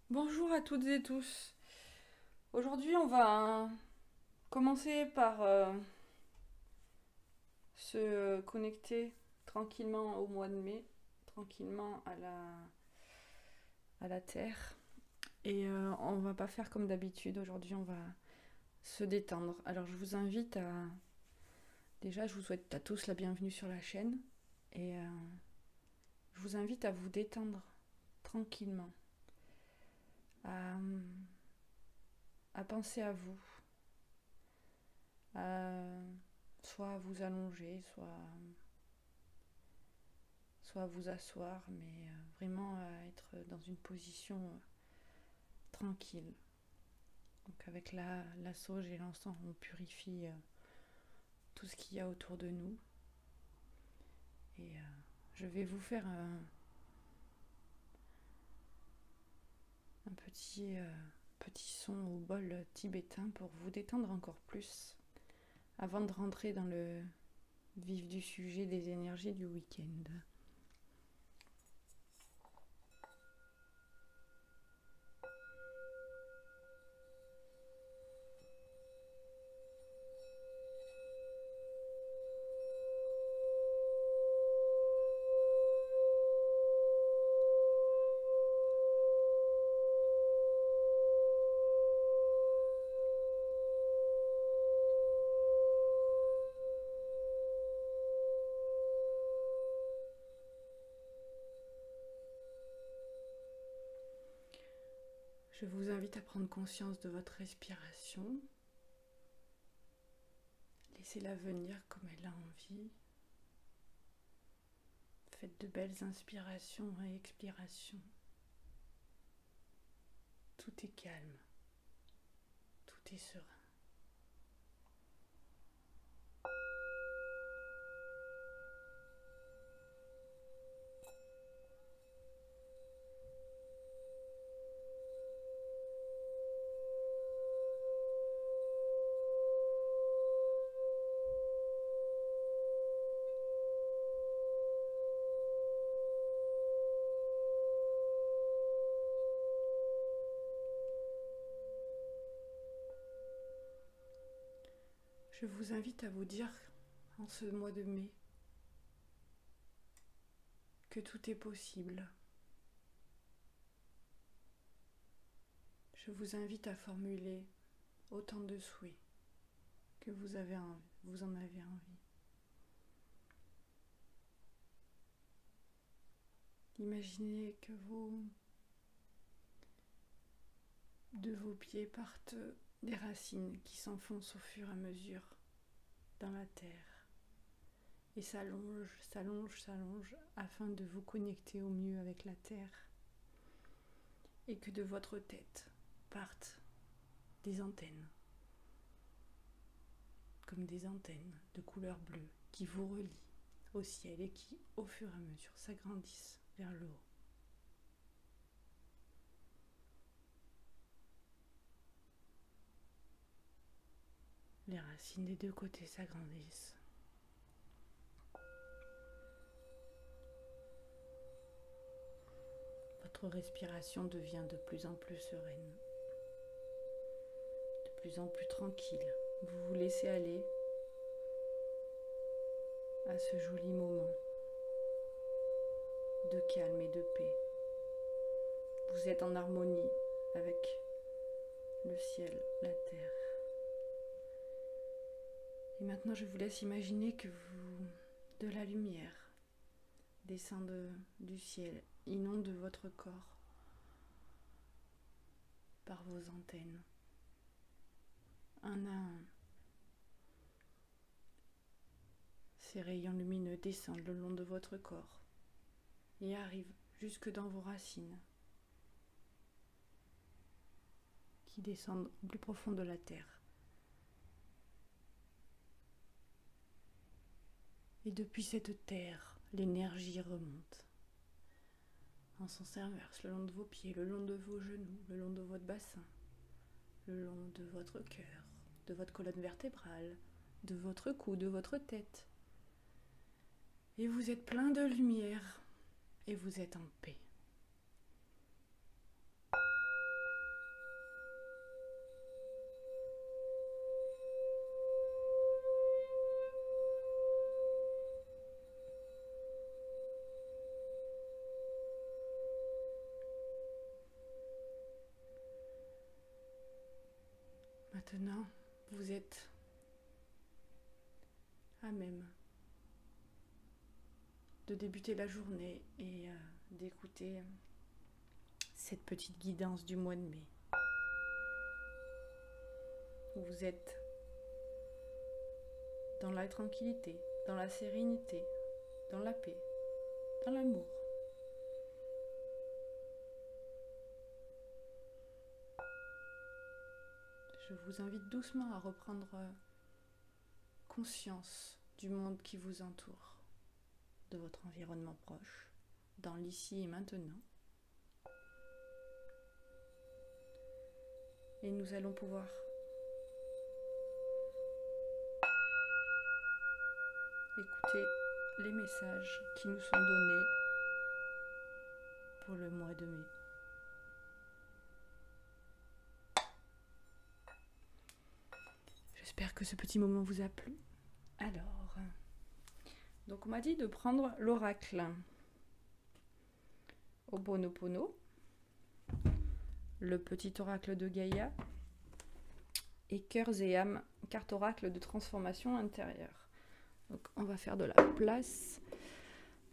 Bonjour à toutes et tous. Aujourd'hui, on va commencer par se connecter tranquillement au mois de mai, tranquillement à la Terre. Et on va pas faire comme d'habitude. Aujourd'hui, on va se détendre. Alors, je vous invite à... Déjà, je vous souhaite à tous la bienvenue sur la chaîne. Et je vous invite à vous détendre tranquillement, à, à penser à vous, à soit vous allonger, soit vous asseoir, mais vraiment être dans une position tranquille. Donc avec la sauge et l'encens, on purifie tout ce qu'il y a autour de nous. Et je vais vous faire un petit son au bol tibétain pour vous détendre encore plus avant de rentrer dans le vif du sujet des énergies du week-end. Je vous invite à prendre conscience de votre respiration. Laissez-la venir comme elle a envie. Faites de belles inspirations et expirations. Tout est calme, tout est serein. Je vous invite à vous dire, en ce mois de mai, que tout est possible. Je vous invite à formuler autant de souhaits que vous en avez envie. Imaginez que de vos pieds partent des racines qui s'enfoncent au fur et à mesure dans la terre et s'allongent afin de vous connecter au mieux avec la terre, et que de votre tête partent des antennes, comme des antennes de couleur bleue qui vous relient au ciel et qui, au fur et à mesure, s'agrandissent vers le haut. Les racines des deux côtés s'agrandissent. Votre respiration devient de plus en plus sereine, de plus en plus tranquille. Vous vous laissez aller à ce joli moment de calme et de paix. Vous êtes en harmonie avec le ciel, la terre. Et maintenant, je vous laisse imaginer que de la lumière descend du ciel, inonde votre corps par vos antennes, un à un. Ces rayons lumineux descendent le long de votre corps et arrivent jusque dans vos racines, qui descendent au plus profond de la terre. Et depuis cette terre, l'énergie remonte en sens inverse, le long de vos pieds, le long de vos genoux, le long de votre bassin, le long de votre cœur, de votre colonne vertébrale, de votre cou, de votre tête. Et vous êtes plein de lumière et vous êtes en paix. maintenant, vous êtes à même de débuter la journée et d'écouter cette petite guidance du mois de mai. Vous êtes dans la tranquillité, dans la sérénité, dans la paix, dans l'amour. Je vous invite doucement à reprendre conscience du monde qui vous entoure, de votre environnement proche, dans l'ici et maintenant. Et nous allons pouvoir écouter les messages qui nous sont donnés pour le mois de mai. J'espère que ce petit moment vous a plu. Alors, donc on m'a dit de prendre l'oracle Ho'oponopono, le petit oracle de Gaïa et Cœurs et âmes, carte oracle de transformation intérieure. Donc on va faire de la place.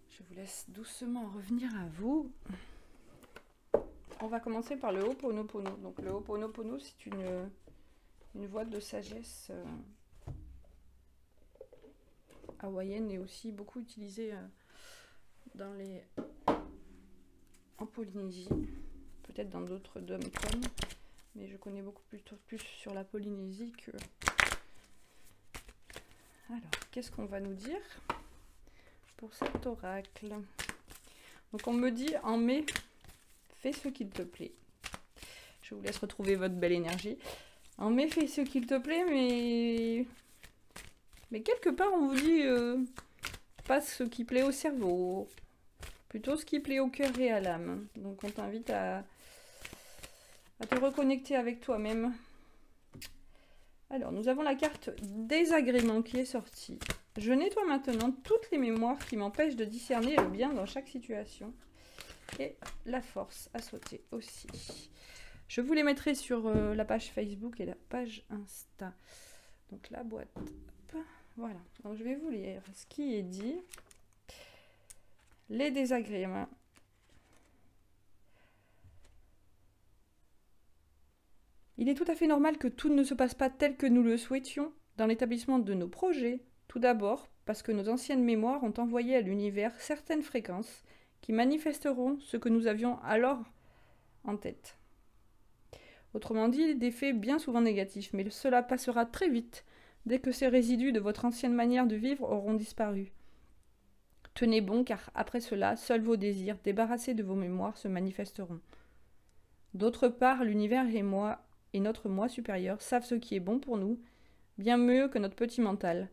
Je vous laisse doucement revenir à vous. On va commencer par le Ho'oponopono. Donc le Ho'oponopono, c'est une voie de sagesse hawaïenne et aussi beaucoup utilisée en Polynésie, peut-être dans d'autres dom-tom, mais je connais beaucoup plus sur la Polynésie que... Alors, qu'est-ce qu'on va nous dire pour cet oracle? Donc on me dit en mai, fais ce qu'il te plaît. Je vous laisse retrouver votre belle énergie. En mai, fais ce qu'il te plaît, mais quelque part on vous dit pas ce qui plaît au cerveau, plutôt ce qui plaît au cœur et à l'âme. Donc on t'invite à te reconnecter avec toi-même. Alors, nous avons la carte désagrément qui est sortie. Je nettoie maintenant toutes les mémoires qui m'empêchent de discerner le bien dans chaque situation. Et la force à sauter aussi. Je vous les mettrai sur la page Facebook et la page Insta. Donc la boîte, hop, voilà. Donc je vais vous lire ce qui est dit. Les désagréments. Il est tout à fait normal que tout ne se passe pas tel que nous le souhaitions dans l'établissement de nos projets. Tout d'abord, parce que nos anciennes mémoires ont envoyé à l'univers certaines fréquences qui manifesteront ce que nous avions alors en tête. Autrement dit, des faits bien souvent négatifs, mais cela passera très vite dès que ces résidus de votre ancienne manière de vivre auront disparu. Tenez bon, car après cela, seuls vos désirs, débarrassés de vos mémoires, se manifesteront. D'autre part, l'univers et moi, et notre moi supérieur, savent ce qui est bon pour nous, bien mieux que notre petit mental.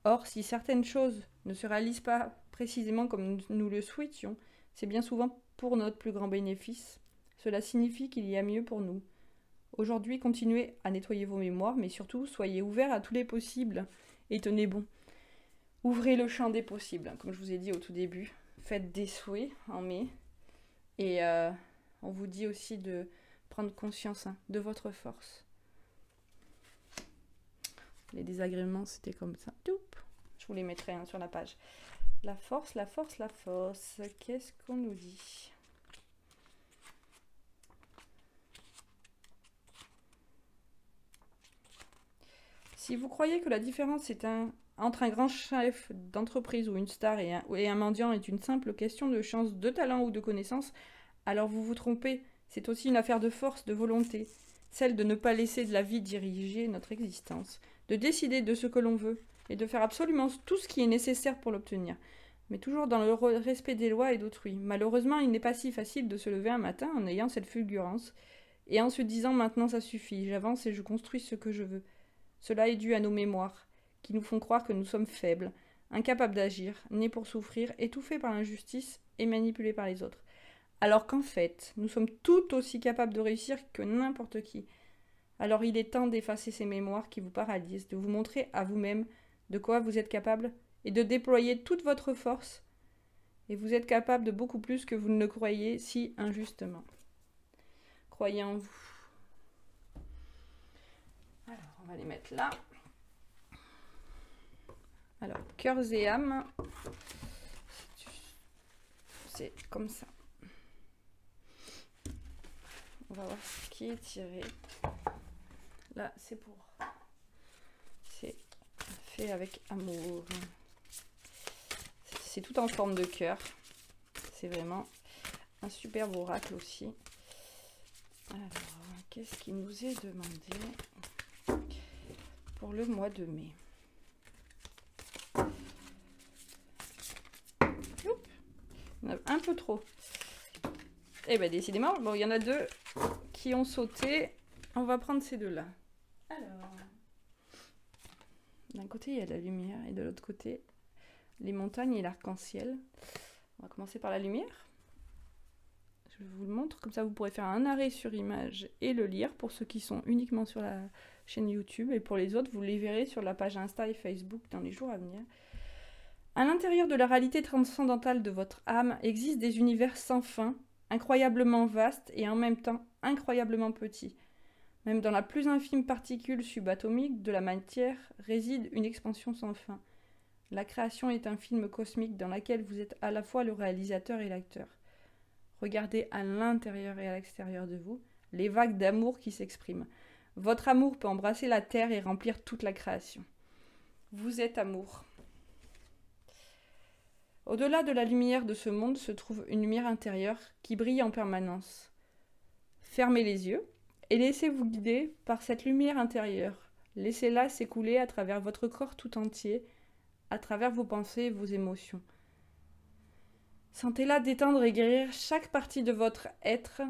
Or, si certaines choses ne se réalisent pas précisément comme nous le souhaitions, c'est bien souvent pour notre plus grand bénéfice. Cela signifie qu'il y a mieux pour nous. Aujourd'hui, continuez à nettoyer vos mémoires, mais surtout, soyez ouverts à tous les possibles et tenez bon. Ouvrez le champ des possibles, comme je vous ai dit au tout début. Faites des souhaits en mai. Et on vous dit aussi de prendre conscience de votre force. Les désagréments, c'était comme ça. Je vous les mettrai sur la page. La force, la force, la force. Qu'est-ce qu'on nous dit ? Si vous croyez que la différence est entre un grand chef d'entreprise ou une star et un mendiant est une simple question de chance, de talent ou de connaissance, alors vous vous trompez. C'est aussi une affaire de force, de volonté, celle de ne pas laisser de la vie diriger notre existence, de décider de ce que l'on veut et de faire absolument tout ce qui est nécessaire pour l'obtenir, mais toujours dans le respect des lois et d'autrui. Malheureusement, il n'est pas si facile de se lever un matin en ayant cette fulgurance et en se disant « maintenant ça suffit, j'avance et je construis ce que je veux ». Cela est dû à nos mémoires, qui nous font croire que nous sommes faibles, incapables d'agir, nés pour souffrir, étouffés par l'injustice et manipulés par les autres. Alors qu'en fait, nous sommes tout aussi capables de réussir que n'importe qui. Alors il est temps d'effacer ces mémoires qui vous paralysent, de vous montrer à vous-même de quoi vous êtes capable et de déployer toute votre force. Et vous êtes capable de beaucoup plus que vous ne le croyez si injustement. Croyez en vous. Alors, on va les mettre là. Alors, cœurs et âmes, c'est comme ça. On va voir ce qui est tiré. Là, c'est fait avec amour. C'est tout en forme de cœur. C'est vraiment un superbe oracle aussi. Alors, qu'est-ce qui nous est demandé pour le mois de mai? Il y en a un peu trop. Eh bien, décidément, bon, il y en a deux qui ont sauté. On va prendre ces deux-là. Alors, d'un côté, il y a la lumière et de l'autre côté, les montagnes et l'arc-en-ciel. On va commencer par la lumière. Je vous le montre, comme ça vous pourrez faire un arrêt sur image et le lire pour ceux qui sont uniquement sur la chaîne YouTube. Et pour les autres, vous les verrez sur la page Insta et Facebook dans les jours à venir. À l'intérieur de la réalité transcendantale de votre âme existent des univers sans fin, incroyablement vastes et en même temps incroyablement petits. Même dans la plus infime particule subatomique de la matière réside une expansion sans fin. La création est un film cosmique dans lequel vous êtes à la fois le réalisateur et l'acteur. Regardez à l'intérieur et à l'extérieur de vous les vagues d'amour qui s'expriment. Votre amour peut embrasser la terre et remplir toute la création. Vous êtes amour. Au-delà de la lumière de ce monde se trouve une lumière intérieure qui brille en permanence. Fermez les yeux et laissez-vous guider par cette lumière intérieure. Laissez-la s'écouler à travers votre corps tout entier, à travers vos pensées et vos émotions. Sentez-la détendre et guérir chaque partie de votre être.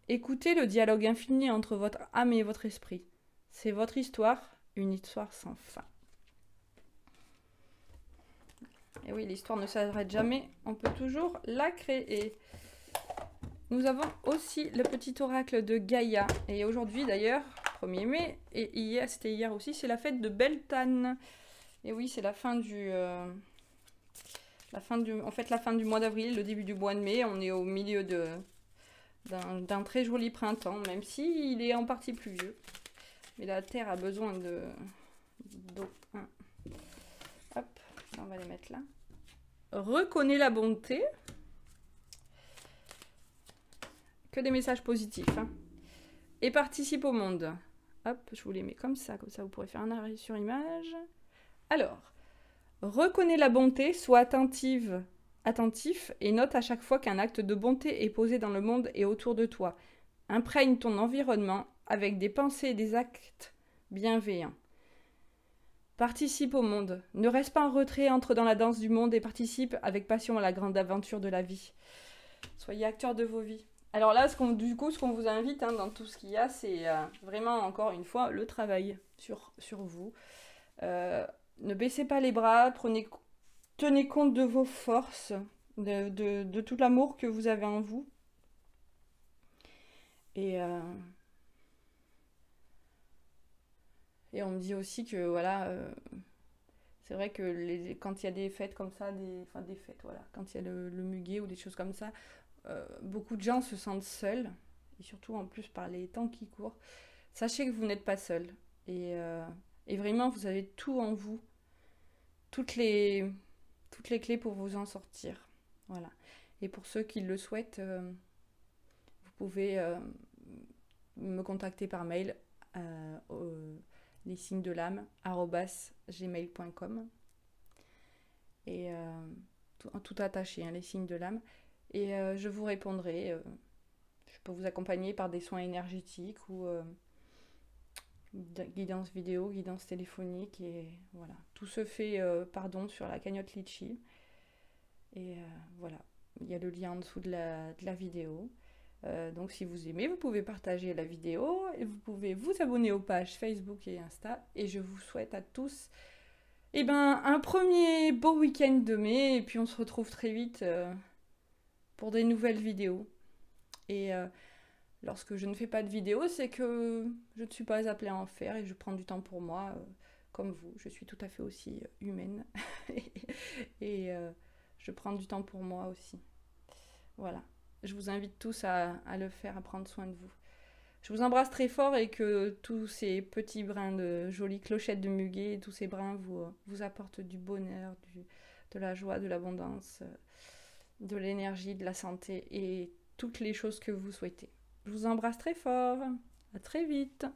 Écoutez le dialogue infini entre votre âme et votre esprit. C'est votre histoire, une histoire sans fin. Et oui, l'histoire ne s'arrête jamais, on peut toujours la créer. Nous avons aussi le petit oracle de Gaïa. Et aujourd'hui d'ailleurs, 1er mai, et hier, c'était hier aussi, c'est la fête de Beltane. Et oui, c'est la fin du... la fin du mois d'avril, le début du mois de mai. On est au milieu d'un très joli printemps, même si il est en partie pluvieux. Mais la terre a besoin d'eau. Hop, ça on va les mettre là. Reconnais la bonté. Que des messages positifs. Hein. Et participe au monde. Hop, je vous les mets comme ça vous pourrez faire un arrêt sur image. Alors, reconnais la bonté, sois attentif et note à chaque fois qu'un acte de bonté est posé dans le monde et autour de toi. Imprègne ton environnement avec des pensées et des actes bienveillants. Participe au monde. Ne reste pas en retrait, entre dans la danse du monde et participe avec passion à la grande aventure de la vie. Soyez acteurs de vos vies. Alors là, ce qu'on vous invite dans tout ce qu'il y a, c'est vraiment, encore une fois, le travail sur vous. Ne baissez pas les bras, tenez compte de vos forces, de tout l'amour que vous avez en vous. Et on me dit aussi que, voilà, c'est vrai que quand il y a des fêtes comme ça, des fêtes, voilà, quand il y a le muguet ou des choses comme ça, beaucoup de gens se sentent seuls, et surtout en plus par les temps qui courent. Sachez que vous n'êtes pas seul. Et vraiment, vous avez tout en vous. Toutes les clés pour vous en sortir. Voilà. Et pour ceux qui le souhaitent, vous pouvez me contacter par mail lessignesdelame@gmail.com et tout attaché, les signes de l'âme. Et je vous répondrai. Je peux vous accompagner par des soins énergétiques ou guidance vidéo, guidance téléphonique, et voilà. Tout se fait sur la cagnotte Litchi. Et voilà, il y a le lien en dessous de la vidéo. Donc si vous aimez, vous pouvez partager la vidéo et vous pouvez vous abonner aux pages Facebook et Insta. Et je vous souhaite à tous un premier beau week-end de mai, et puis on se retrouve très vite pour des nouvelles vidéos. Et lorsque je ne fais pas de vidéo, c'est que je ne suis pas appelée à en faire et je prends du temps pour moi, comme vous. Je suis tout à fait aussi humaine et je prends du temps pour moi aussi. Voilà. Je vous invite tous à le faire, à prendre soin de vous. Je vous embrasse très fort et que tous ces petits brins de jolies clochettes de muguet, tous ces brins vous apportent du bonheur, de la joie, de l'abondance, de l'énergie, de la santé et toutes les choses que vous souhaitez. Je vous embrasse très fort. À très vite.